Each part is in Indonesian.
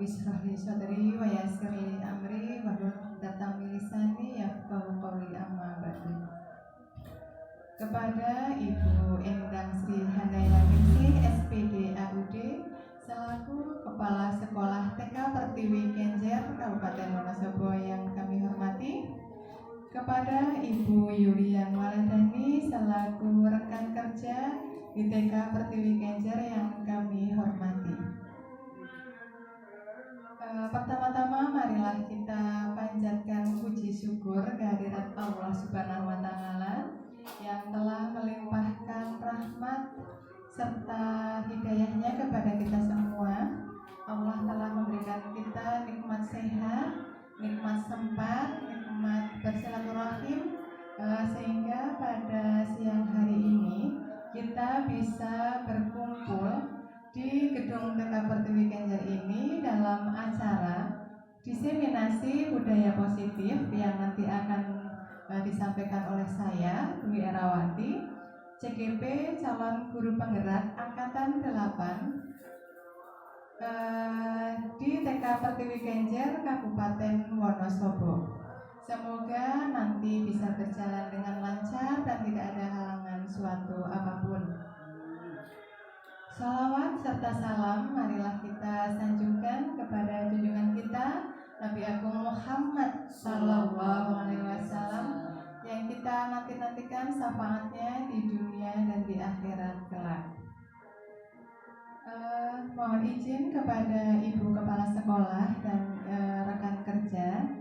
Rabbi shrah li sadri wa yassir li amri wahlul 'uqdatam min lisani yafqahu qawli amma ba'du. Kepada Ibu Endang Sri Handayani SPD AUD selaku Kepala Sekolah TK Pertiwi Kenjer Kabupaten Wonosobo yang kami hormati, kepada Ibu Yulian Waladani selaku rekan kerja di TK Pertiwi Kenjer yang kami hormati. Pertama-tama marilah kita panjatkan puji syukur kehadirat Allah Subhanahu wa Ta'ala yang telah melimpahkan rahmat serta hidayahnya kepada kita semua. Allah telah memberikan kita nikmat sehat, nikmat sempat, nikmat bersilaturahim, sehingga pada siang hari ini kita bisa berkumpul di gedung TK Pertiwi Kenjer ini dalam acara diseminasi budaya positif yang nanti akan disampaikan oleh saya, Dwi Erawati, CGP calon guru penggerak angkatan 8 di TK Pertiwi Kenjer Kabupaten Wonosobo. Semoga nanti bisa berjalan dengan lancar dan tidak ada halangan suatu apapun. Salawat serta salam marilah kita sanjungkan kepada junjungan kita Nabi Agung Muhammad Sallallahu Alaihi Wasallam yang kita nanti-nantikan syafaatnya di dunia dan di akhirat kelak. Mohon izin kepada Ibu Kepala Sekolah dan rekan kerja,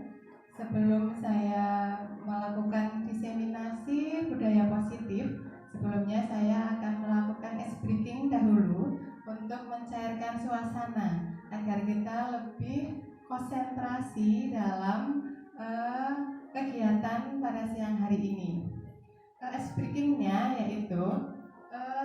sebelum saya melakukan diseminasi budaya positif, sebelumnya saya akan melakukan ice breaking dahulu untuk mencairkan suasana agar kita lebih konsentrasi dalam kegiatan pada siang hari ini. Ice breakingnya yaitu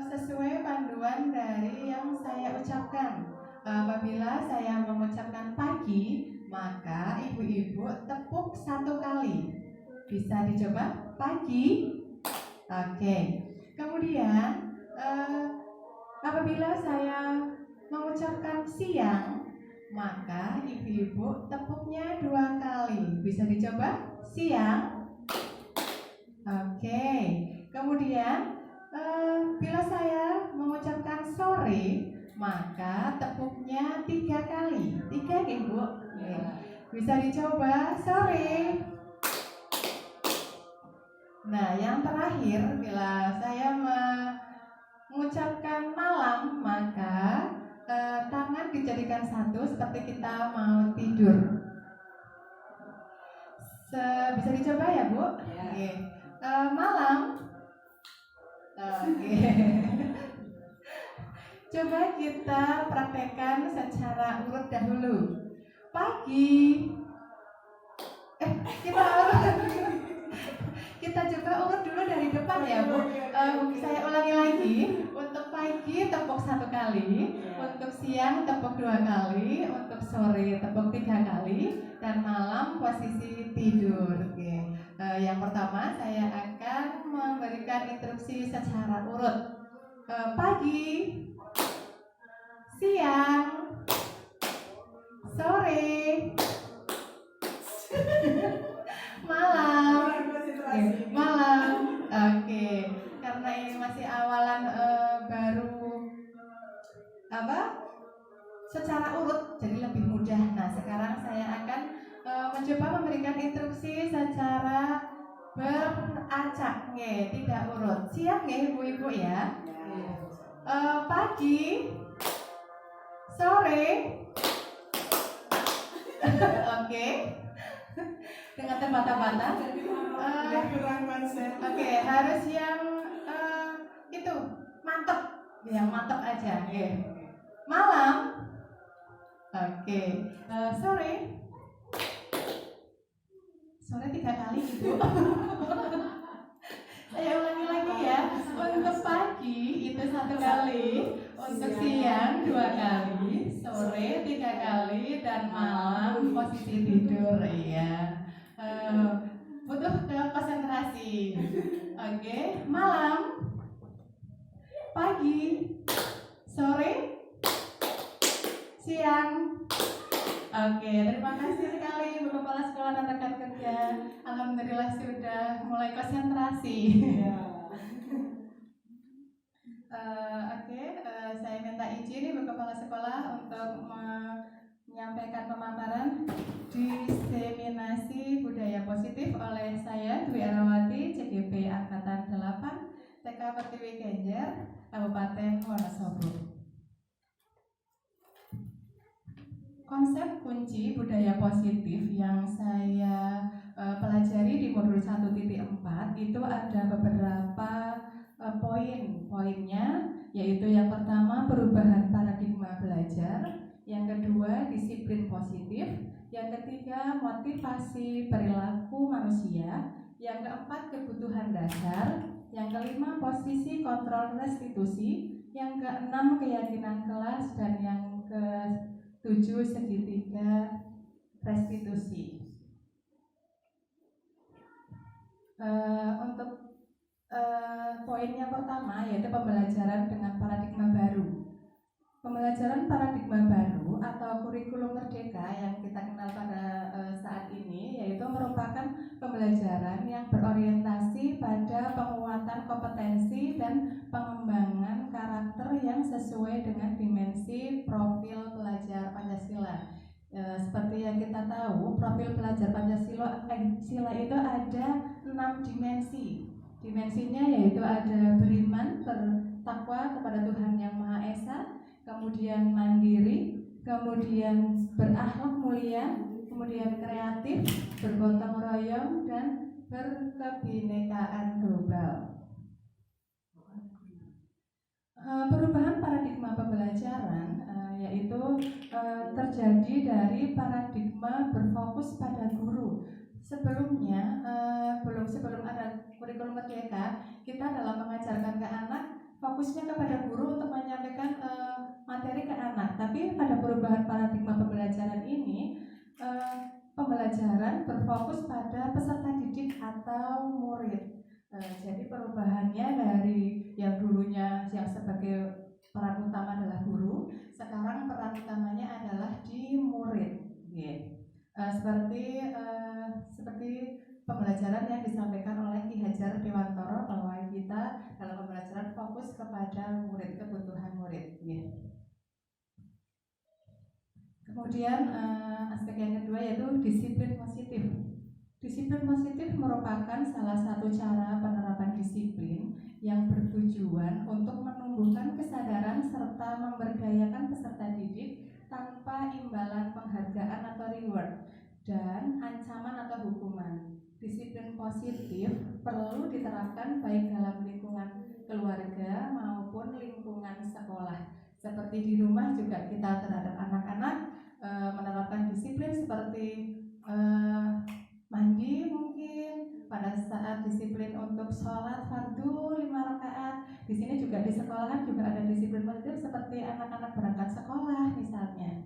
sesuai panduan dari yang saya ucapkan. Apabila saya mengucapkan pagi, maka ibu-ibu tepuk 1 kali. Bisa dicoba? Pagi. Oke. Kemudian apabila saya mengucapkan siang, maka ibu-ibu tepuknya 2 kali. Bisa dicoba? Siang. Oke. Kemudian bila saya mengucapkan sore, maka tepuknya 3 kali. 3 ibu. Bisa dicoba? Sore. Nah, yang terakhir, bila saya mengucapkan malam, maka tangan dijadikan satu seperti kita mau tidur. Bisa dicoba ya, Bu? Ya. Malam. Oke. Coba kita praktekkan secara urut dahulu. Pagi. Kita coba urut dulu dari depan ya, Bu. Saya ulangi lagi. Untuk pagi tepuk 1 kali, untuk siang tepuk 2 kali, untuk sore tepuk 3 kali, dan malam posisi tidur. Oke. Yang pertama saya akan memberikan instruksi secara urut. Pagi, siang, sore, malam. Malam. Oke. Karena ini masih awalan baru secara urut, jadi lebih mudah. Nah, sekarang saya akan mencoba memberikan instruksi secara beracak, tidak urut. Siap ibu-ibu ya? Pagi, sore. Oke. Dengan terbata-bata. Oke, harus yang itu mantep, yang mantep aja. Malam. Oke. Sore. Sore 3 kali ibu. Saya ulangi lagi ya. Untuk pagi itu 1 kali, untuk siang 2 kali, sore 3 kali, dan malam posisi tidur. Iya. Butuh konsentrasi. Oke. Malam, pagi, sore, siang, Oke, terima kasih sekali Bu Kepala Sekolah dan rekan kerja. Alhamdulillah sudah mulai konsentrasi. Saya minta izin Bu Kepala Sekolah untuk menyampaikan pemaparan diseminasi budaya positif oleh saya Dwi Arawati, CGP Angkatan 8, TK Pertiwi Genjer, Kabupaten Wonosobo. Konsep kunci budaya positif yang saya pelajari di modul 1.4 itu ada beberapa poin-poinnya, yaitu yang pertama perubahan paradigma belajar, yang kedua disiplin positif, yang ketiga motivasi perilaku manusia, yang keempat kebutuhan dasar, yang kelima posisi kontrol restitusi, yang keenam keyakinan kelas, dan yang ke-7 segitiga restitusi. Untuk poin yang pertama yaitu pembelajaran dengan paradigma baru. Pembelajaran paradigma baru atau kurikulum merdeka yang kita kenal pada saat ini yaitu merupakan pembelajaran yang berorientasi pada penguatan kompetensi dan pengembangan karakter yang sesuai dengan dimensi profil pelajar Pancasila. Seperti yang kita tahu, profil pelajar Pancasila itu ada 6 dimensi. Dimensinya yaitu ada beriman, bertakwa kepada Tuhan Yang Maha Esa, kemudian mandiri, kemudian berakhlak mulia, kemudian kreatif, bergotong royong, dan berkebinekaan global. Perubahan paradigma pembelajaran yaitu terjadi dari paradigma berfokus pada guru. Sebelumnya, sebelum ada kurikulum merdeka, kita dalam mengajarkan ke anak fokusnya kepada guru untuk menyampaikan materi ke anak. Tapi pada perubahan paradigma pembelajaran ini, pembelajaran berfokus pada peserta didik atau murid. Jadi perubahannya dari yang dulunya yang sebagai peran utama adalah guru, sekarang peran utamanya adalah di murid. Seperti pembelajaran yang disampaikan oleh Ki Hajar Dewantoro bahwa kita dalam pembelajaran fokus kepada murid, kebutuhan murid. Kemudian aspek yang kedua yaitu disiplin positif. Disiplin positif merupakan salah satu cara penerapan disiplin yang bertujuan untuk menumbuhkan kesadaran serta memberdayakan peserta didik tanpa imbalan penghargaan atau reward dan ancaman atau hukuman. Disiplin positif perlu diterapkan baik dalam lingkungan keluarga maupun lingkungan sekolah. Seperti di rumah juga kita terhadap anak-anak menerapkan disiplin seperti mandi mungkin, pada saat disiplin untuk sholat fardu 5 rakaat. Di sini juga di sekolahan juga ada disiplin positif seperti anak-anak berangkat sekolah misalnya.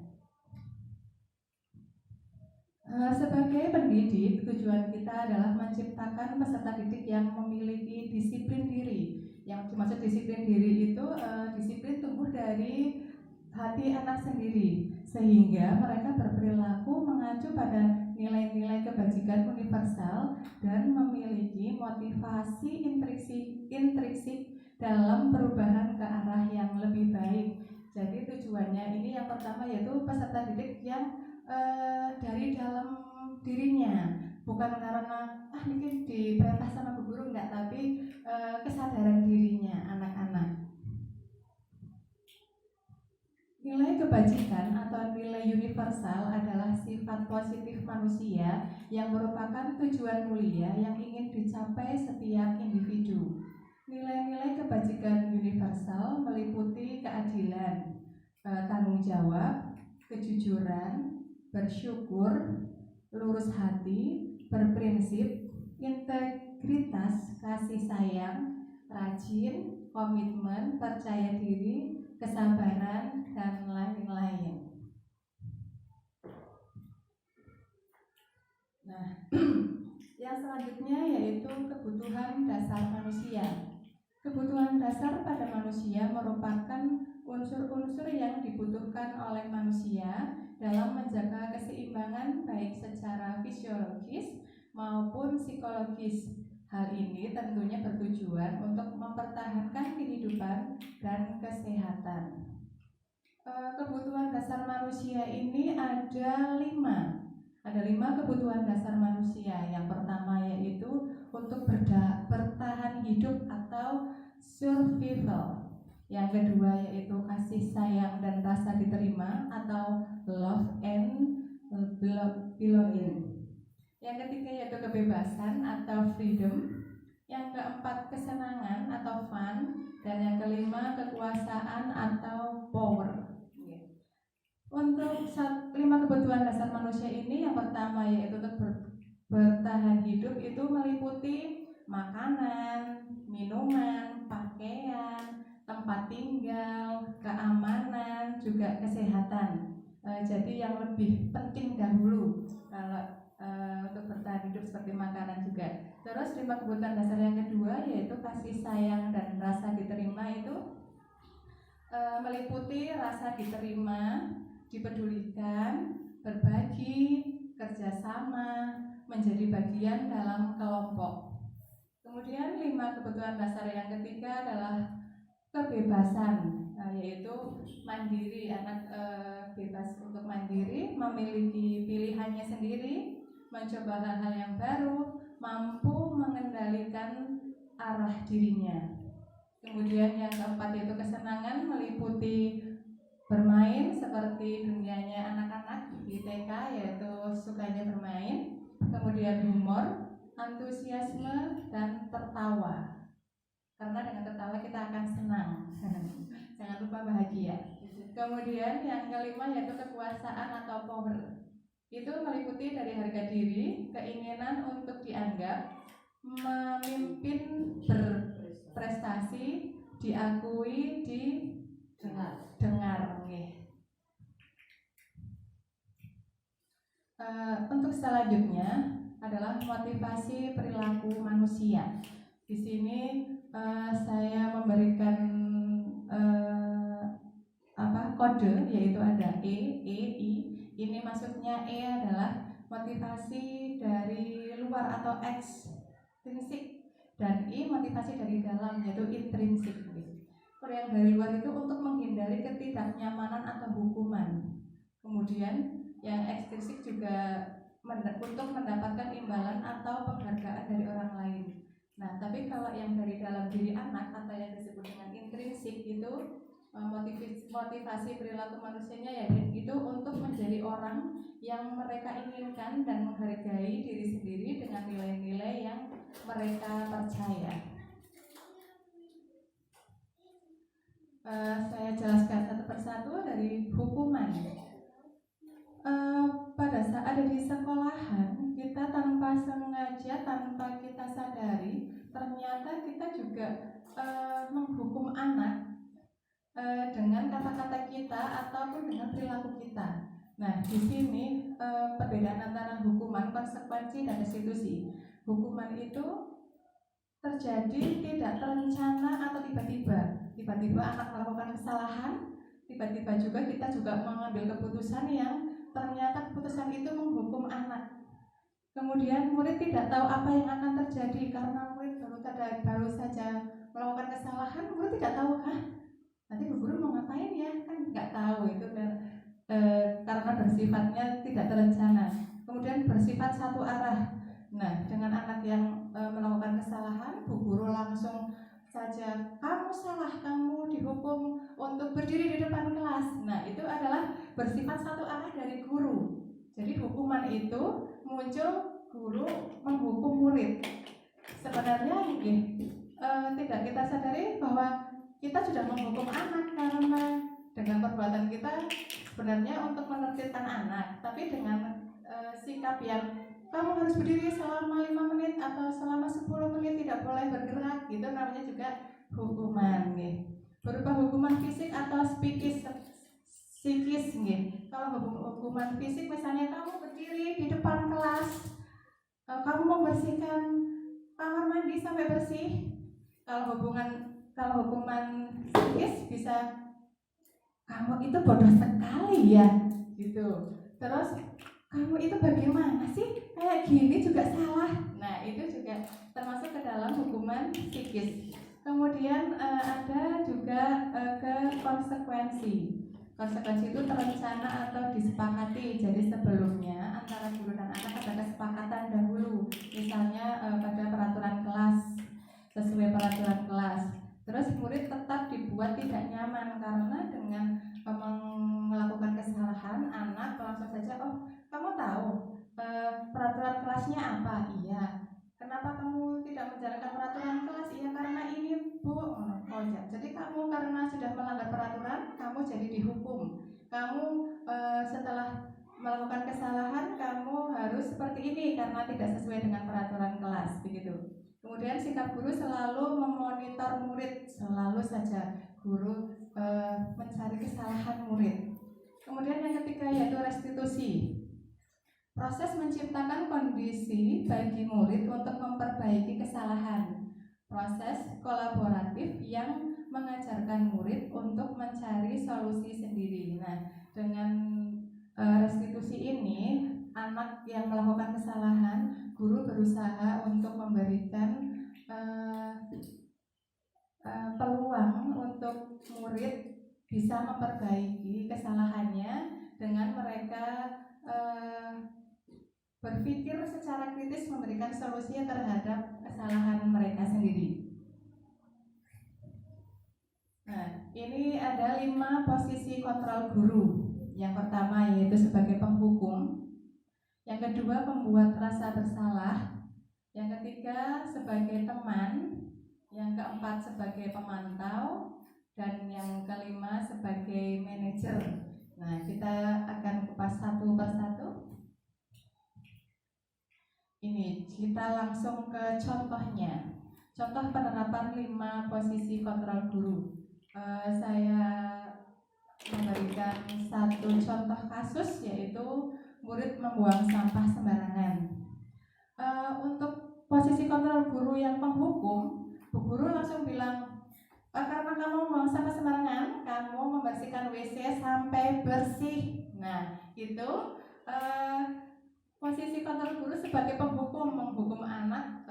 Sebagai pendidik, tujuan kita adalah menciptakan peserta didik yang memiliki disiplin diri. Yang dimaksud disiplin diri itu disiplin tumbuh dari hati anak sendiri, sehingga mereka berperilaku mengacu pada nilai-nilai kebajikan universal dan memiliki motivasi intrinsik dalam perubahan ke arah yang lebih baik. Jadi tujuannya ini yang pertama yaitu peserta didik yang dari dalam dirinya, bukan karena mungkin diperintah sama bu guru enggak, tapi kesadaran dirinya anak-anak. Nilai kebajikan atau nilai universal adalah sifat positif manusia yang merupakan tujuan mulia yang ingin dicapai setiap individu. Nilai-nilai kebajikan universal meliputi keadilan, tanggung jawab, kejujuran, bersyukur, lurus hati, berprinsip, integritas, kasih sayang, rajin, komitmen, percaya diri, kesabaran, dan lain-lain. Nah, yang selanjutnya yaitu kebutuhan dasar manusia. Kebutuhan dasar pada manusia merupakan unsur-unsur yang dibutuhkan oleh manusia dalam menjaga keseimbangan baik secara fisiologis maupun psikologis. Hal ini tentunya bertujuan untuk mempertahankan kehidupan dan kesehatan. Kebutuhan dasar manusia ini ada 5. Ada 5 kebutuhan dasar manusia. Yang pertama yaitu untuk bertahan hidup atau survival. Yang kedua yaitu kasih sayang dan rasa diterima atau love and belonging. Yang ketiga yaitu kebebasan atau freedom. Yang keempat kesenangan atau fun. Dan yang kelima kekuasaan atau power. Untuk 5 kebutuhan dasar manusia ini, yang pertama yaitu untuk bertahan hidup itu meliputi makanan, minuman, pakaian, tempat tinggal, keamanan, juga kesehatan. Jadi yang lebih penting dahulu kalau untuk bertahan hidup seperti makanan juga. Terus 5 kebutuhan dasar yang kedua yaitu kasih sayang dan rasa diterima itu meliputi rasa diterima, dipedulikan, berbagi, kerjasama, menjadi bagian dalam kelompok. Kemudian 5 kebutuhan dasar yang ketiga adalah kebebasan, yaitu mandiri. Anak bebas untuk mandiri, memiliki pilihannya sendiri, mencoba hal-hal yang baru, mampu mengendalikan arah dirinya. Kemudian yang keempat yaitu kesenangan, meliputi bermain seperti dunianya anak-anak di TK, yaitu sukanya bermain. Kemudian humor, antusiasme, dan tertawa. Karena dengan tertawa kita akan senang. Jangan lupa bahagia. Kemudian yang kelima yaitu kekuasaan atau power. Itu meliputi dari harga diri, keinginan untuk dianggap, memimpin, berprestasi, diakui, dengar. Untuk selanjutnya adalah motivasi perilaku manusia. Di sini saya memberikan kode, yaitu ada E, I. Ini maksudnya E adalah motivasi dari luar atau ekstrinsik, dan I motivasi dari dalam, yaitu intrinsik. Kalau yang dari luar itu untuk menghindari ketidaknyamanan atau hukuman. Kemudian yang ekstrinsik juga untuk mendapatkan imbalan atau penghargaan dari orang lain. Nah, tapi kalau yang dari dalam diri anak atau yang disebut dengan intrinsik itu motivasi perilaku manusianya ya itu untuk menjadi orang yang mereka inginkan dan menghargai diri sendiri dengan nilai-nilai yang mereka percaya. Saya jelaskan satu persatu dari hukuman. Pada saat ada di sekolahan, kita tanpa sengaja, tanpa kita sadari, ternyata kita juga menghukum anak dengan kata-kata kita ataupun dengan perilaku kita. Nah, di sini perbedaan antara hukuman, konsekuensi, dan restitusi. Hukuman itu terjadi tidak terencana atau tiba-tiba anak melakukan kesalahan, tiba-tiba juga kita juga mengambil keputusan yang ternyata keputusan itu menghukum anak. Kemudian murid tidak tahu apa yang akan terjadi karena murid baru saja melakukan kesalahan. Murid tidak tahu, nanti bu guru mau ngapain ya, kan nggak tahu itu kan, karena bersifatnya tidak terencana. Kemudian bersifat satu arah. Nah, dengan anak yang melakukan kesalahan, bu guru langsung saja, kamu salah, kamu dihukum untuk berdiri di depan kelas. Nah, itu adalah bersifat satu arah dari guru. Jadi hukuman itu muncul guru menghukum murid. Sebenarnya tidak kita sadari bahwa kita sudah menghukum anak karena dengan perbuatan kita sebenarnya untuk menertibkan anak, tapi dengan sikap yang kamu harus berdiri selama 5 menit atau selama 10 menit tidak boleh bergerak, gitu namanya juga hukuman. Berupa hukuman fisik atau psikis. Kalau hukuman fisik misalnya kamu berdiri di depan kelas, kamu membersihkan kamar mandi sampai bersih. Kalau hukuman psikis bisa, kamu itu bodoh sekali ya, gitu. Terus kamu itu bagaimana sih? Kayak gini juga salah. Nah, itu juga termasuk ke dalam hukuman psikis. Kemudian ada juga ke konsekuensi. Konsekuensi itu terencana atau disepakati. Jadi sebelumnya antara guru dan anak ada kesepakatan dahulu. Misalnya pada peraturan kelas, sesuai peraturan kelas. Terus murid tetap dibuat tidak nyaman karena dengan melakukan kesalahan, anak langsung saja, oh kamu tahu peraturan kelasnya apa? Iya. Kenapa kamu tidak menjalankan peraturan kelas? Iya karena ini bu. Oh ya. Jadi kamu karena sudah melanggar peraturan, kamu jadi dihukum. Kamu setelah melakukan kesalahan, kamu harus seperti ini karena tidak sesuai dengan peraturan kelas, begitu. Kemudian sikap guru selalu memonitor murid, selalu saja guru mencari kesalahan murid. Kemudian yang ketiga yaitu restitusi. Proses menciptakan kondisi bagi murid untuk memperbaiki kesalahan. Proses kolaboratif yang mengajarkan murid untuk mencari solusi sendiri. Nah, dengan restitusi ini, anak yang melakukan kesalahan, guru berusaha untuk memberikan peluang untuk murid bisa memperbaiki kesalahannya dengan mereka berpikir secara kritis memberikan solusi terhadap kesalahan mereka sendiri. Nah, ini ada 5 posisi kontrol guru. Yang pertama yaitu sebagai penghukum, yang kedua pembuat rasa bersalah, yang ketiga sebagai teman, yang keempat sebagai pemantau, dan yang kelima sebagai manajer. Nah, kita akan kupas satu persatu. Ini kita langsung ke contohnya. Contoh penerapan 5 posisi kontrol guru. Saya memberikan satu contoh kasus yaitu murid membuang sampah sembarangan. Untuk posisi kontrol guru yang penghukum, bu guru langsung bilang, karena kamu membuang sampah sembarangan, kamu membersihkan WC sampai bersih. Nah, itu posisi kontrol guru sebagai penghukum, menghukum anak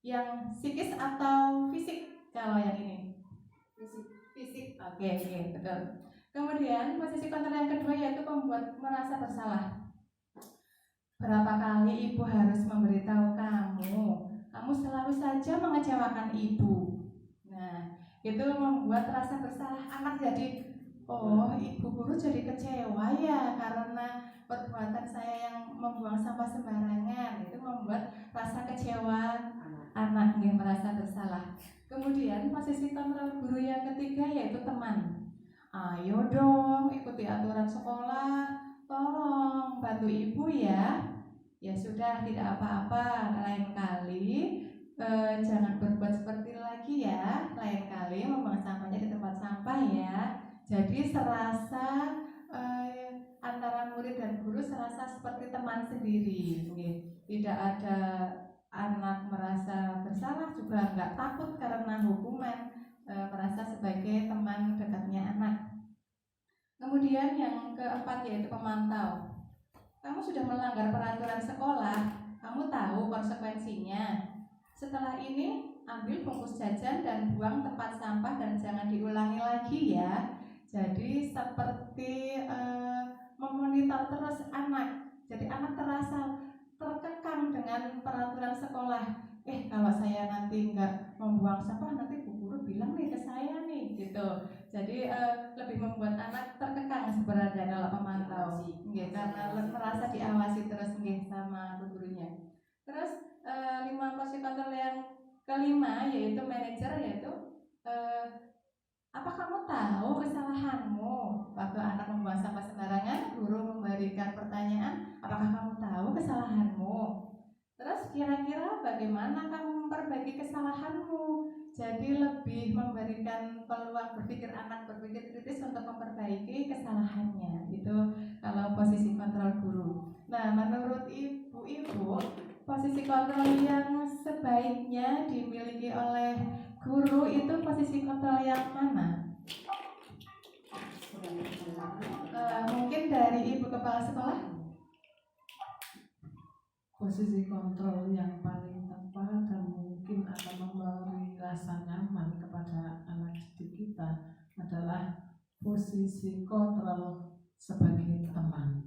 yang psikis atau fisik. Kalau yang ini fisik. Oke, betul. Kemudian posisi kontrol yang kedua yaitu membuat merasa bersalah. Berapa kali ibu harus memberitahu kamu selalu saja mengecewakan ibu. Nah, itu membuat rasa bersalah anak jadi, oh ibu guru jadi kecewa ya karena perbuatan saya yang membuang sampah sembarangan. Itu membuat rasa kecewa anak yang merasa bersalah. Kemudian posisi kontrol guru yang ketiga yaitu teman. Ayo dong ikuti aturan sekolah, tolong bantu ibu ya. Ya sudah, tidak apa-apa, lain kali jangan berbuat seperti itu lagi ya. Lain kali membuang sampahnya di tempat sampah ya. Jadi serasa antara murid dan guru serasa seperti teman sendiri. Tidak ada anak merasa bersalah, juga nggak takut karena hukuman, merasa sebagai teman dekatnya anak. Kemudian yang keempat yaitu pemantau. Kamu sudah melanggar peraturan sekolah, kamu tahu konsekuensinya. Setelah ini ambil bungkus jajan dan buang tempat sampah dan jangan diulangi lagi ya. Jadi seperti memonitor terus anak. Jadi anak terasa terkekang dengan peraturan sekolah. Kalau saya nanti nggak membuang sampah, nanti bu guru bilang nih ke saya nih, gitu. Jadi lebih membuat anak terkekang sebenarnya kalau pemantau, karena merasa diawasi terus sama bu gurunya. Terus 5 posisi kontrol yang kelima yaitu manajer, yaitu apa kamu tahu kesalahanmu? Waktu anak membuang sampah sembarangan, guru memberikan pertanyaan, apakah kamu tahu kesalahanmu? Terus kira-kira bagaimana kamu memperbaiki kesalahanmu? Jadi lebih memberikan peluang anak berpikir kritis untuk memperbaiki kesalahannya. Itu kalau posisi kontrol guru. Nah, menurut ibu-ibu, posisi kontrol yang sebaiknya dimiliki oleh guru itu posisi kontrol yang mana? Mungkin dari Ibu Kepala Sekolah. Posisi kontrol yang paling tepat dan mungkin akan memberi rasa nyaman kepada anak didik kita adalah posisi kontrol sebagai teman.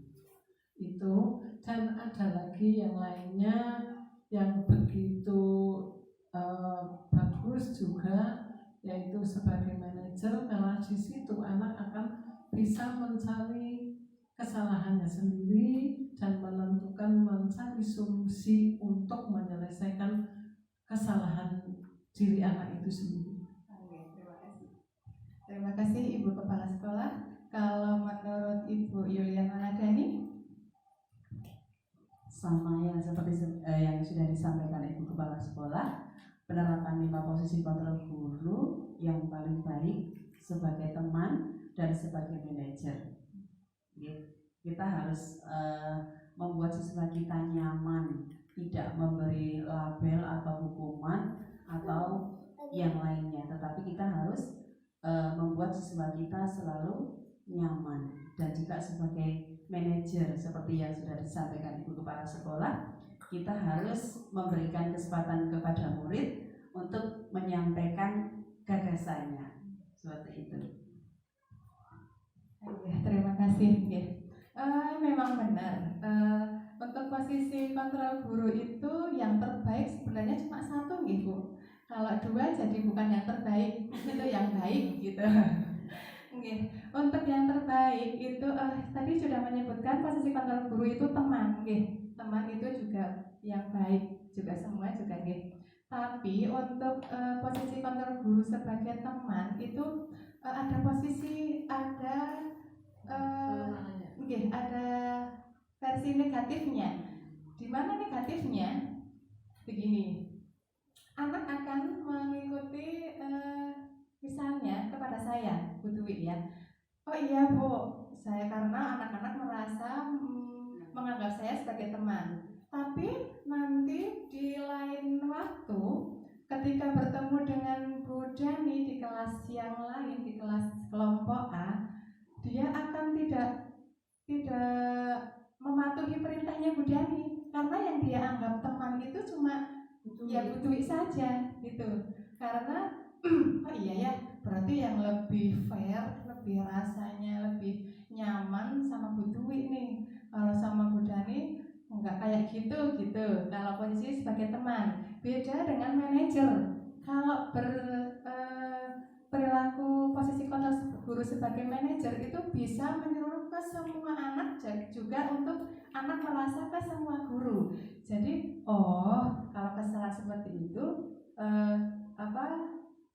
Itu, dan ada lagi yang lainnya yang begitu bagus juga, yaitu sebagai manajer, karena di situ anak akan bisa mencari kesalahannya sendiri dan mencari solusi untuk menyelesaikan kesalahan diri anak itu sendiri. Oke, terima kasih. Terima kasih Ibu Kepala Sekolah. Kalau menurut Ibu Yuliana Nadani? Sama yang seperti yang sudah disampaikan Ibu Kepala Sekolah, penerapan 5 posisi kontrol guru yang paling baik sebagai teman dan sebagai manajer. Kita harus membuat siswa kita nyaman, tidak memberi label atau hukuman atau yang lainnya, tetapi kita harus membuat siswa kita selalu nyaman. Dan juga sebagai manajer seperti yang sudah disampaikan Ibu Kepala Sekolah, kita harus memberikan kesempatan kepada murid untuk menyampaikan gagasannya, seperti itu. Terima kasih. Memang benar. Untuk posisi kontrol guru itu yang terbaik sebenarnya cuma 1 Bu. Kalau 2 jadi bukan yang terbaik, itu yang baik gitu. Untuk yang terbaik itu tadi sudah menyebutkan posisi kontrol guru itu teman, teman itu juga yang baik juga, semua juga Tapi untuk posisi kontrol guru sebagai teman itu ada posisi, ada ada versi negatifnya. Di mana negatifnya? Begini, anak akan mengikuti misalnya kepada saya, Bu Dwi ya. Oh iya Bu, saya karena anak-anak merasa menganggap saya sebagai teman. Tapi nanti di lain waktu, ketika bertemu dengan Bu Dani di kelas yang lain, di kelas kelompok A, dia akan tidak mematuhi perintahnya Bu Dani, karena yang dia anggap teman itu cuma ya Bu Dwi saja gitu. Karena oh iya ya, berarti yang lebih fair, lebih rasanya lebih nyaman sama Bu Dwi nih. Kalau sama Bu Dani enggak kayak gitu. Kalau posisi sebagai teman, beda dengan manajer. Kalau perilaku posisi kontrol guru sebagai manajer itu bisa menyeluruh ke semua anak, juga untuk anak merasa ke semua guru. Jadi kalau kesalahan seperti itu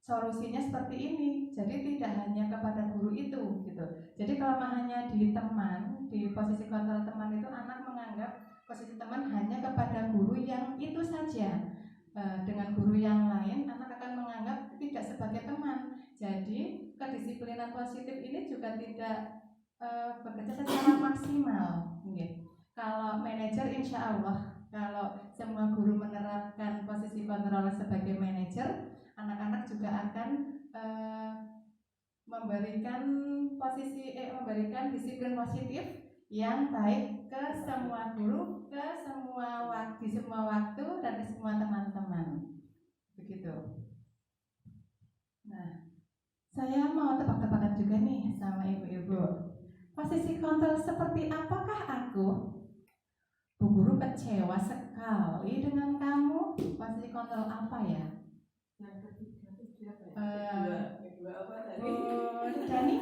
solusinya seperti ini. Jadi tidak hanya kepada guru itu gitu. Jadi kalau hanya di teman, di posisi kontrol teman itu anak menganggap posisi teman hanya kepada guru yang itu saja. Dengan guru yang lain anak akan menganggap tidak sebagai teman. Jadi kedisiplinan positif ini juga tidak bekerja secara maksimal. Kalau manajer insya Allah, kalau semua guru menerapkan posisi kontrol sebagai manajer, anak-anak juga akan memberikan disiplin positif yang baik ke semua guru, di semua waktu dan ke semua teman-teman. Begitu. Nah, saya mau tebak-tebakan juga nih sama ibu-ibu. Posisi kontrol seperti apakah aku? Bu guru kecewa sekali dengan kamu. Posisi kontrol apa ya? Yang ketiga itu apa ya? Kedua apa tadi? Bu Dani?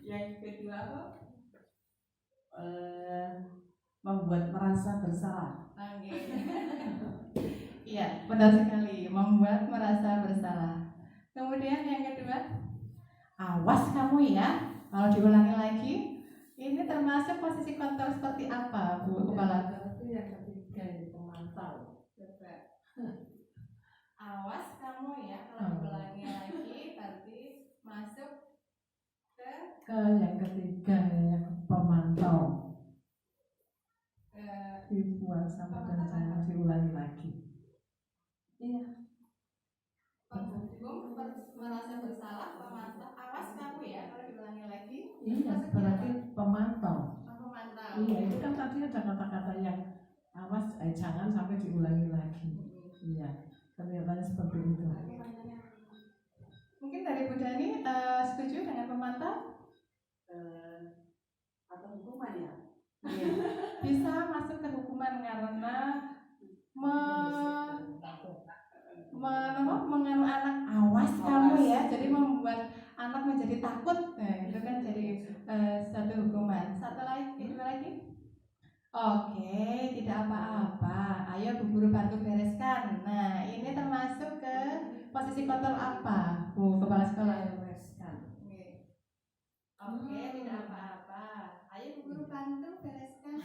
Yang kedua apa? Membuat merasa bersalah. Iya, benar sekali, membuat merasa bersalah. Kemudian yang kedua, awas kamu ya, kalau diulangi lagi. Ini termasuk posisi kontrol seperti apa, Bu Kepala? Itu yang ketiga, pemantau. Awas kamu ya, kalau diulangi lagi berarti masuk ke yang ketiga, yang pemantau. Dibuang sama dan jangan diulangi lagi. Iya. Penghukum merasa bersalah, pemantau. Awas kamu ya, kalau diulangi lagi. Iya, berarti pemantau. Iya, itu kan tadi ada kata-kata yang awas, jangan sampai diulangi lagi. Iya, kelihatannya seperti itu. Mungkin dari Bu Dani setuju dengan pemantau? Atau hukuman ya? Iya. Bisa masuk ke hukuman karena mengaruh anak, awas kamu ya, jadi membuat anak menjadi takut. Nah, itu kan jadi satu hukuman. Satu lagi. Oke, tidak apa-apa. Ayo Bu Guru bantu bereskan. Nah, ini termasuk ke posisi kontrol apa, Bu Kepala Sekolah? Bereskan. Oke, tidak apa-apa. Ayo Bu Guru bantu bereskan.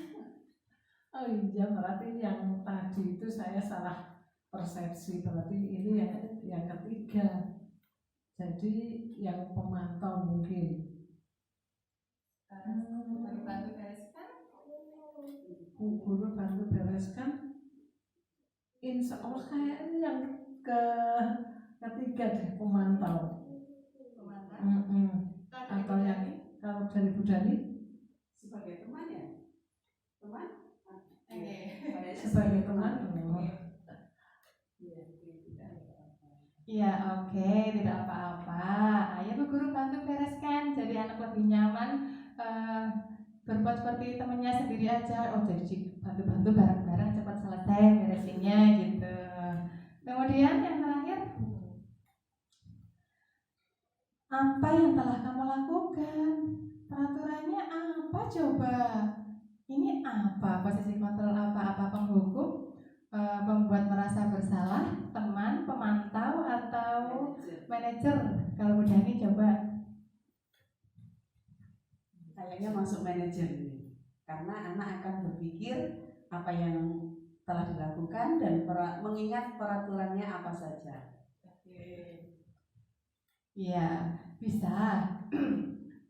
Oh iya, berarti yang tadi itu saya salah persepsi. Berarti ini yang ketiga. Jadi yang pemantau mungkin. Bu Guru bantu bereskan. Bu Guru bantu bereskan. Insya Allah kayaknya yang ketiga deh, pemantau. Atau yang kalau dari Bu Dani Sebagai teman ya? Teman? sebagai teman. Iya, oke, tidak apa-apa. Ayo Bu Guru bantu bereskan. Jadi anak lebih nyaman berbuat seperti temannya sendiri aja. Oh, jadi bantu-bantu bareng-bareng cepat selesai beresinnya gitu. Kemudian yang terakhir, apa yang telah kamu lakukan? Peraturannya apa coba? Ini apa? Posisi kontrol apa penghukum? Membuat merasa bersalah, teman, pemantau, atau manajer? Kalau Bu Dani coba. Kayaknya masuk manajer ini, karena anak akan berpikir apa yang telah dilakukan dan mengingat peraturannya apa saja. Iya, bisa.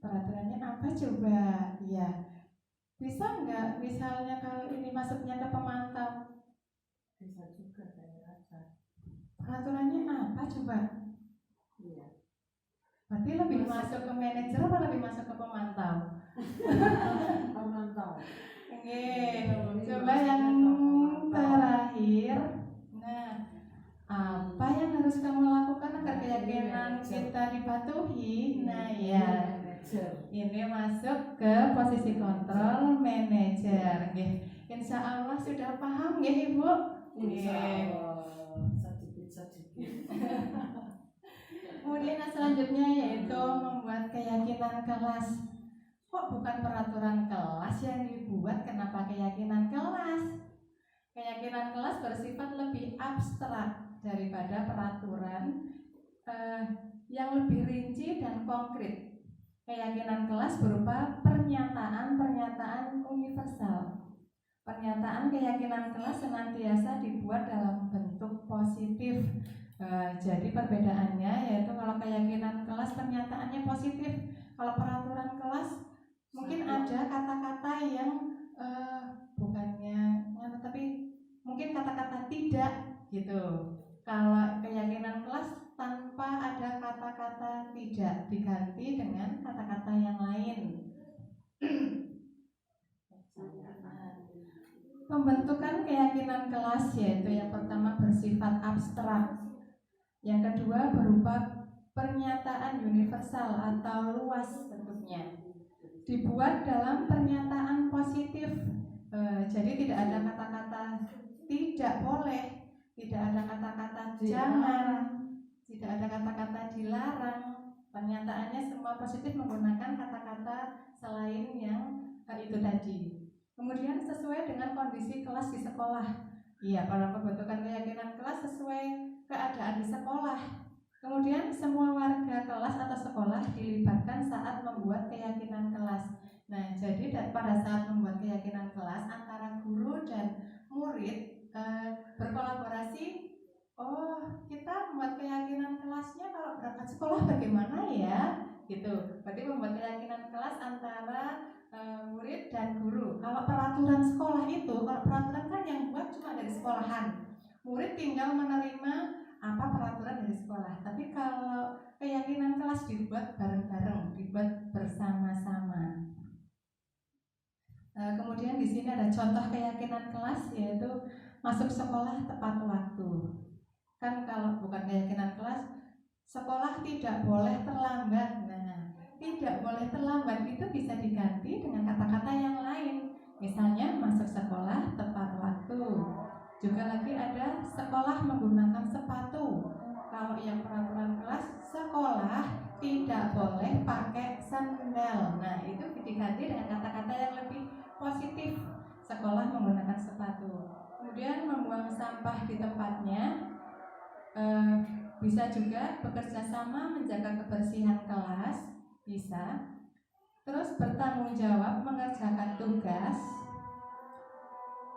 Peraturannya apa coba? Iya, bisa nggak? Misalnya kalau ini masuknya ke pemantau, Bisa juga saya rasa. peraturannya apa coba? Iya. Berarti lebih masuk ke manajer apa lebih masuk ke pemantau? Pemantau. Oke, coba yang terakhir. Nah, apa yang harus kamu lakukan agar keyakinan kita dipatuhi? Nah, ya, ini masuk ke posisi kontrol manajer. Insya Allah sudah paham ya Ibu? Insya Allah sedikit. Kemudian selanjutnya yaitu membuat keyakinan kelas. Kok bukan peraturan kelas yang dibuat, kenapa keyakinan kelas? Keyakinan kelas bersifat lebih abstrak daripada peraturan yang lebih rinci dan konkret. Keyakinan kelas berupa pernyataan universal. Pernyataan keyakinan kelas senantiasa dibuat dalam bentuk positif. Jadi perbedaannya yaitu kalau keyakinan kelas pernyataannya positif, kalau peraturan kelas mungkin ada kata-kata yang bukannya, tapi mungkin kata-kata tidak gitu. Kalau keyakinan kelas tanpa ada kata-kata tidak, diganti dengan kata-kata yang lain. Pembentukan keyakinan kelas yaitu yang pertama bersifat abstrak, yang kedua berupa pernyataan universal atau luas bentuknya, dibuat dalam pernyataan positif. Jadi tidak ada kata-kata tidak boleh, tidak ada kata-kata jangan, tidak ada kata-kata dilarang. Pernyataannya semua positif menggunakan kata-kata selain yang itu tadi. Kemudian sesuai dengan kondisi kelas di sekolah. Iya, pada pembentukan keyakinan kelas sesuai keadaan di sekolah. Kemudian semua warga kelas atau sekolah dilibatkan saat membuat keyakinan kelas. Nah, jadi pada saat membuat keyakinan kelas antara guru dan murid berkolaborasi. Oh, kita membuat keyakinan kelasnya kalau berangkat sekolah bagaimana ya? Gitu. Berarti membuat keyakinan kelas antara murid dan guru. Kalau peraturan sekolah itu, kalau peraturan kan yang buat cuma dari sekolahan. Murid tinggal menerima apa peraturan dari sekolah. Tapi kalau keyakinan kelas dibuat bareng-bareng, dibuat bersama-sama. Kemudian di sini ada contoh keyakinan kelas, yaitu masuk sekolah tepat waktu. Kan kalau bukan keyakinan kelas, sekolah tidak boleh terlambat. Nah, tidak boleh terlambat itu bisa diganti dengan kata-kata yang lain. Misalnya masuk sekolah tepat waktu. Juga lagi ada sekolah menggunakan sepatu. Kalau yang peraturan kelas, sekolah tidak boleh pakai sandal. Nah, itu diganti dengan kata-kata yang lebih positif. Sekolah menggunakan sepatu. Kemudian membuang sampah di tempatnya. Bisa juga bekerja sama menjaga kebersihan kelas, bisa. Terus bertanggung jawab mengerjakan tugas,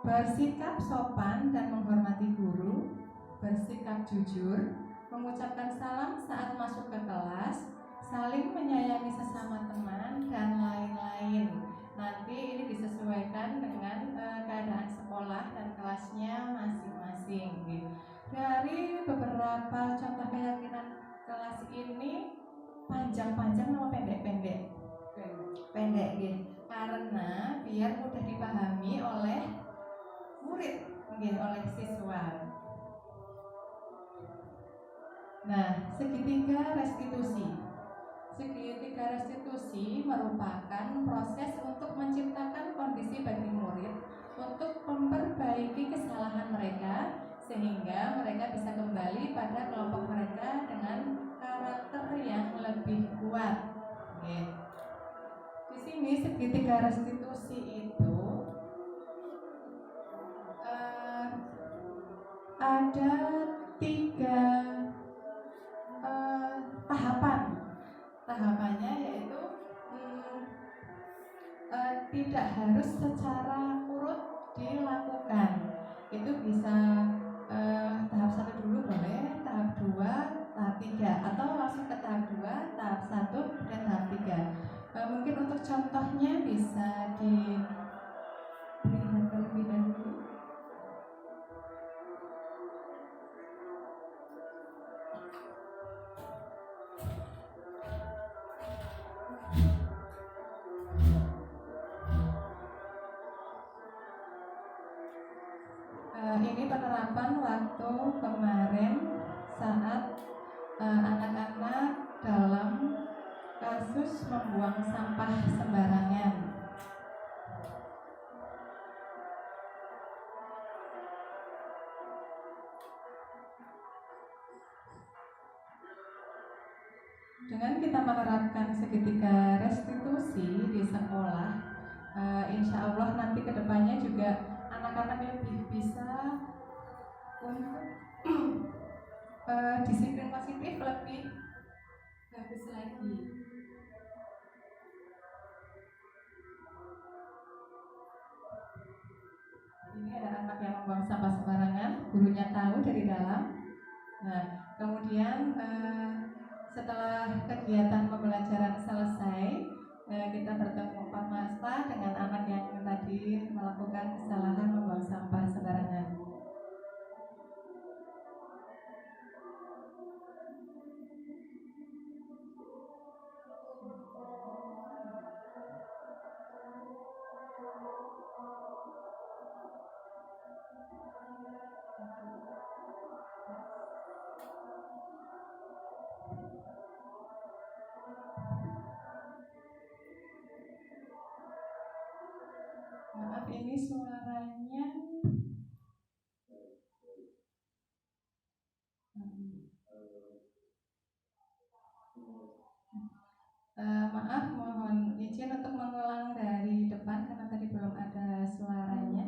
bersikap sopan dan menghormati guru, bersikap jujur, mengucapkan salam saat masuk ke kelas, saling menyayangi sesama teman, dan lain-lain. Nanti ini disesuaikan dengan keadaan sekolah dan kelasnya masing-masing gitu. Dari beberapa contoh keyakinan kelas ini panjang-panjang atau pendek-pendek? Pendek gitu. Karena biar mudah dipahami oleh murid, oleh siswa. Nah, segitiga restitusi. Segitiga restitusi merupakan proses untuk menciptakan kondisi bagi murid untuk memperbaiki kesalahan mereka sehingga mereka bisa kembali pada kelompok mereka dengan karakter yang lebih kuat. Di sini segitiga restitusi itu ada 3 tahapan. Tahapannya yaitu tidak harus secara urut dilakukan. Itu bisa tahap 1 dulu boleh, tahap 2, tahap 3, atau langsung ke tahap 2, tahap 1 dan tahap 3. Mungkin untuk contohnya bisa dilihat terlebih dahulu. Ini penerapan waktu kemarin saat anak-anak dalam kasus membuang sampah sembarangan. Dengan kita menerapkan segitiga restitusi di sekolah, insya Allah nanti kedepannya juga anak-anak lebih bisa untuk disiplin positif lebih bagus lagi. Ini ada anak yang membuang sampah sembarangan, gurunya tahu dari dalam. Nah, kemudian setelah kegiatan pembelajaran selesai, kita bertemu Pak Masta dengan anak yang tadi melakukan kesalahan membuang sampah sembarangan. Maaf, ini suaranya maaf, mohon izin untuk mengulang dari depan karena tadi belum ada suaranya.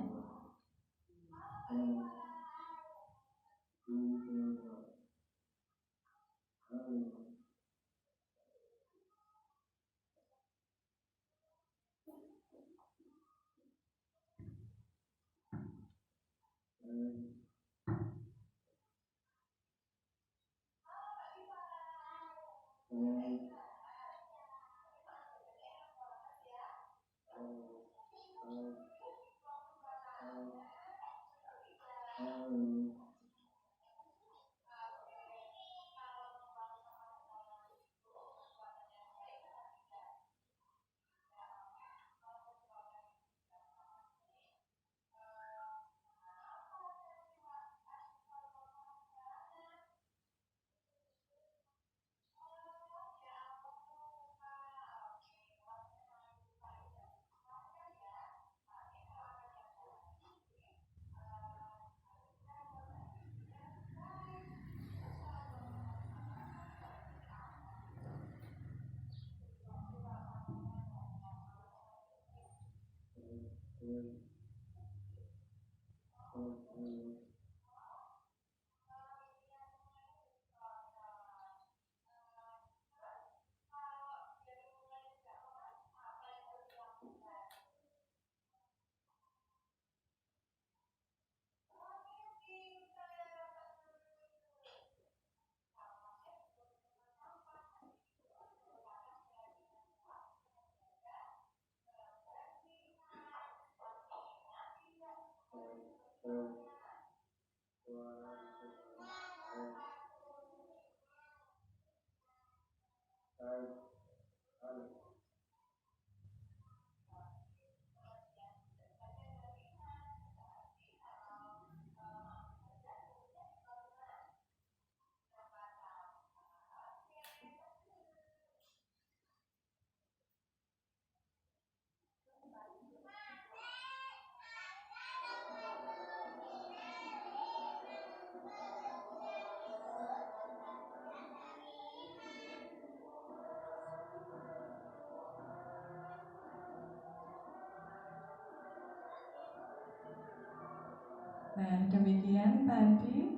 Nah, demikian tadi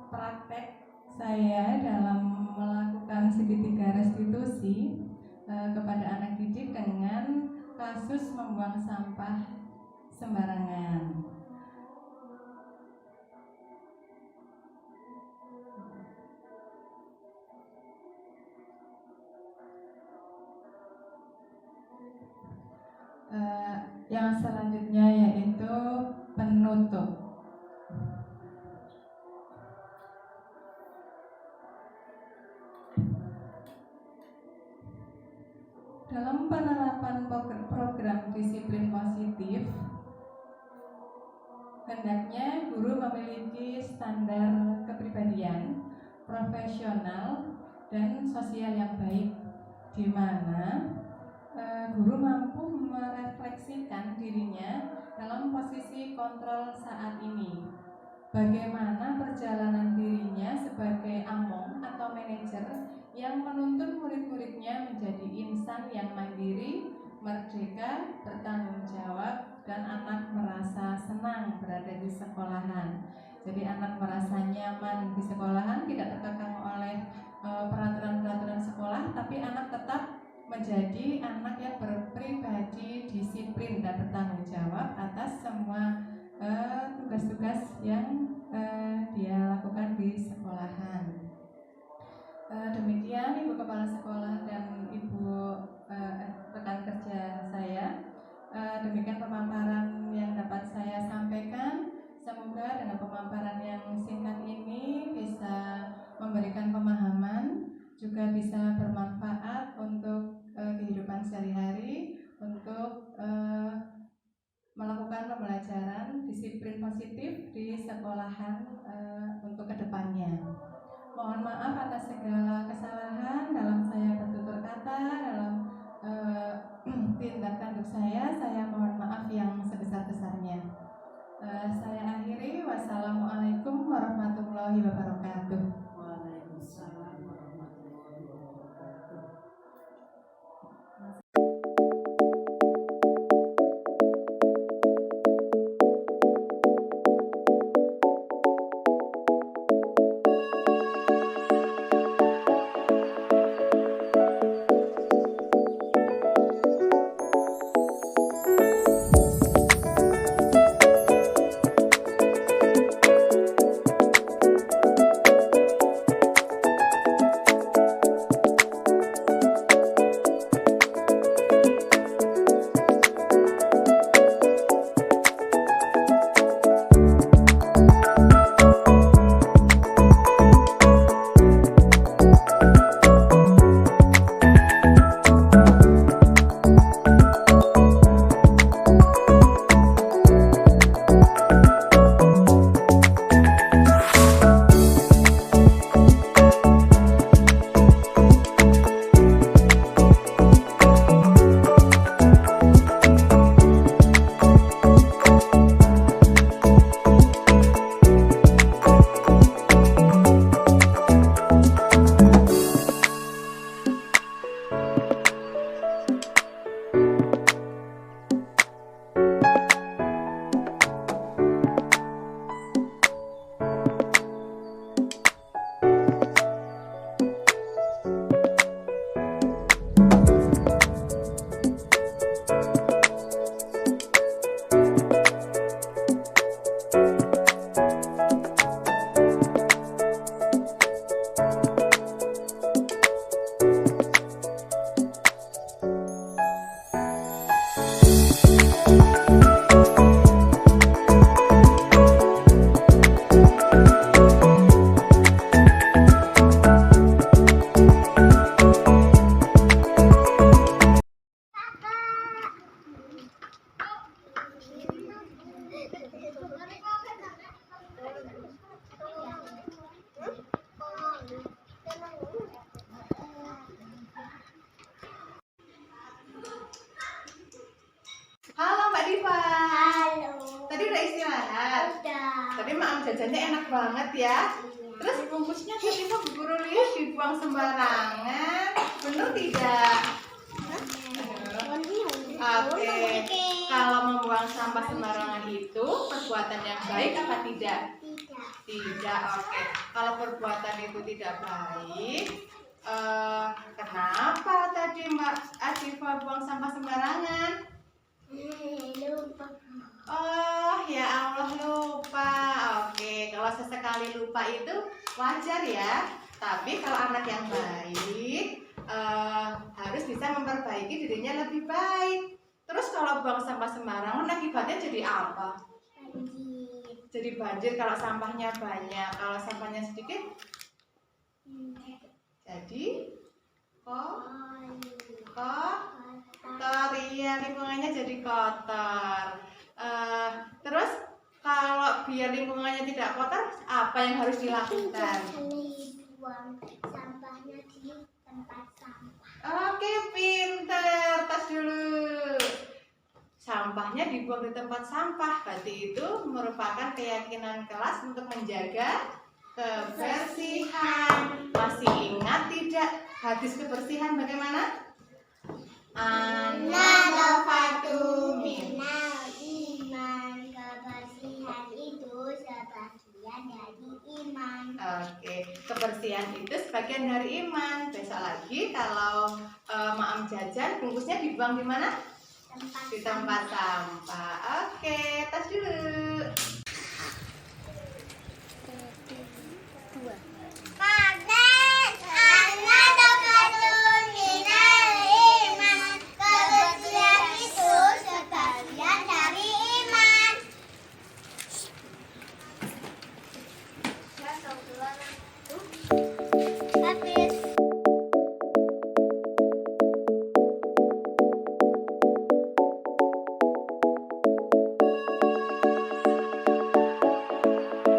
praktek saya dalam melakukan segitiga restitusi kepada anak didik dengan kasus membuang sampah sembarangan. Yang selanjutnya yaitu penutup. Dalam penerapan program disiplin positif, hendaknya guru memiliki standar kepribadian, profesional, dan sosial yang baik, di mana guru mampu merefleksikan dirinya dalam posisi kontrol saat ini. Bagaimana perjalanan dirinya sebagai among atau manajer yang menuntun murid-muridnya menjadi insan yang mandiri, merdeka, bertanggung jawab, dan anak merasa senang berada di sekolahan. Jadi anak merasa nyaman di sekolahan, tidak terkekang oleh peraturan-peraturan sekolah, tapi anak tetap menjadi anak yang berpribadi, disiplin, dan bertanggung jawab atas semua tugas-tugas yang dia lakukan di sekolahan. Demikian Ibu Kepala Sekolah dan Ibu rekan kerja saya. Demikian pemaparan yang dapat saya sampaikan. Semoga dengan pemaparan yang singkat ini bisa memberikan pemahaman, juga bisa bermanfaat untuk kehidupan sehari-hari, untuk melakukan pembelajaran disiplin positif di sekolahan untuk kedepannya. Mohon maaf atas segala kesalahan dalam saya bertutur kata, dalam tindak tanduk saya mohon maaf yang sebesar-besarnya. Saya akhiri, wassalamualaikum warahmatullahi wabarakatuh. Waalaikumsalam warahmatullahi wabarakatuh. Halo Mbak Diva. Halo. Tadi udah istirahat. Udah. Tadi maaf jajannya enak banget ya. Terus bungkusnya tadi kok Bu Guru lihat dibuang sembarangan. Bener tidak? Oke. Kalau membuang sampah sembarangan itu perbuatan yang baik apa tidak? Tidak, oke. Kalau perbuatan itu tidak baik, kenapa tadi Mbak Asifa buang sampah sembarangan? Lupa. Oh, ya Allah lupa. Oke, kalau sesekali lupa itu wajar ya. Tapi kalau anak yang baik harus bisa memperbaiki dirinya lebih baik. Terus kalau buang sampah sembarangan akibatnya jadi apa? Banjir. Jadi banjir kalau sampahnya banyak. Kalau sampahnya sedikit jadi kotor. Iya, lingkungannya jadi kotor. Terus kalau biar lingkungannya tidak kotor, apa yang harus dilakukan? Buang sampahnya di tempat sampah. Oke, pinter. Tas dulu. Sampahnya dibuang di tempat sampah. Berarti itu merupakan keyakinan kelas untuk menjaga kebersihan. Masih ingat tidak hadis kebersihan bagaimana? An-nadafatu Minal iman. Kebersihan itu sebagian dari iman. Oke, kebersihan itu sebagian dari iman. Besok lagi kalau maam jajan bungkusnya dibuang di mana? Di tempat sampah. Oke, tas dulu.